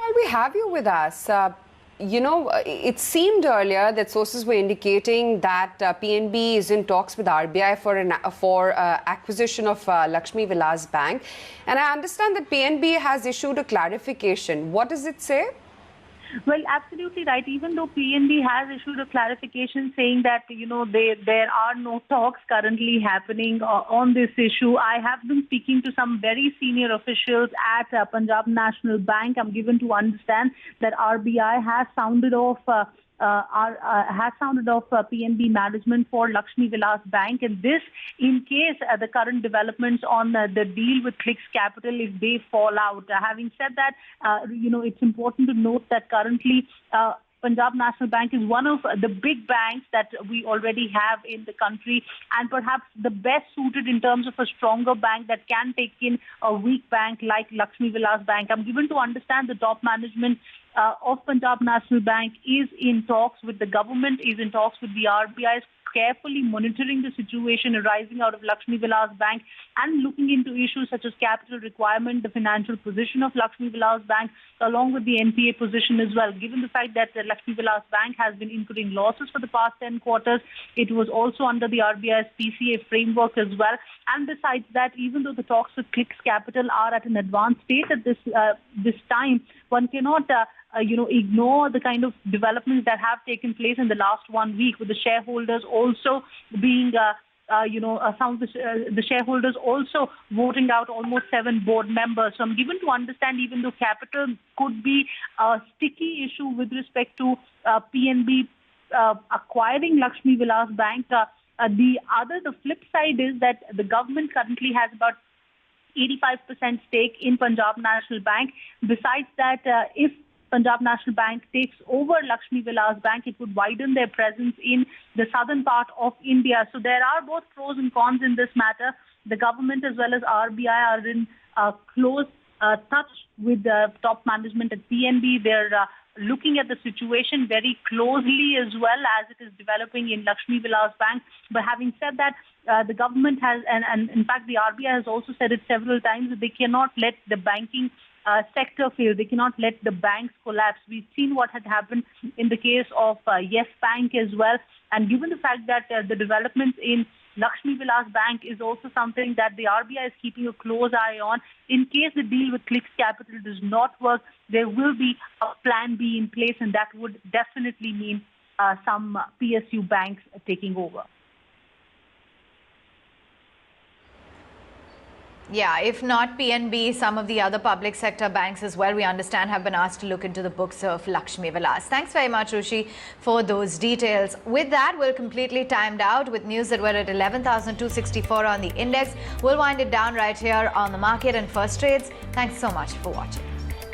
While we have you with us, it seemed earlier that sources were indicating that PNB is in talks with RBI for acquisition of Lakshmi Vilas Bank. And I understand that PNB has issued a clarification. What does it say? Well, absolutely right. Even though PNB has issued a clarification saying that, there are no talks currently happening on this issue, I have been speaking to some very senior officials at Punjab National Bank. I'm given to understand that RBI has sounded off PNB management for Lakshmi Vilas Bank, and this in case the current developments on the deal with Clicks Capital, if they fall out. Having said that, it's important to note that currently Punjab National Bank is one of the big banks that we already have in the country, and perhaps the best suited in terms of a stronger bank that can take in a weak bank like Lakshmi Vilas Bank. I'm given to understand the top management of Punjab National Bank is in talks with the government, is in talks with the RBI, carefully monitoring the situation arising out of Lakshmi Vilas Bank and looking into issues such as capital requirement, the financial position of Lakshmi Vilas Bank, along with the NPA position as well. Given the fact that Lakshmi Vilas Bank has been incurring losses for the past 10 quarters, it was also under the RBI's PCA framework as well. And besides that, even though the talks with Clicks Capital are at an advanced state at this time, one cannot ignore the kind of developments that have taken place in the last 1 week, with the shareholders also being, some of the shareholders also voting out almost 7 board members. So I'm given to understand, even though capital could be a sticky issue with respect to PNB acquiring Lakshmi Vilas Bank, the flip side is that the government currently has about 85% stake in Punjab National Bank. Besides that, if Punjab National Bank takes over Lakshmi Vilas Bank, it would widen their presence in the southern part of India. So there are both pros and cons in this matter. The government as well as RBI are in close touch with the top management at PNB. They're looking at the situation very closely as well as it is developing in Lakshmi Vilas Bank. But having said that, the government has, and in fact the RBI has also said it several times, that they cannot let the banking sector fail. They cannot let the banks collapse. We've seen what had happened in the case of Yes Bank as well. And given the fact that the developments in Lakshmi Vilas Bank is also something that the RBI is keeping a close eye on. In case the deal with Clicks Capital does not work, there will be a plan B in place, and that would definitely mean some PSU banks taking over. Yeah, if not PNB, some of the other public sector banks as well, we understand, have been asked to look into the books of Lakshmi Vilas. Thanks very much, Rushi, for those details. With that, we're completely timed out with news that we're at 11,264 on the index. We'll wind it down right here on the market and first trades. Thanks so much for watching.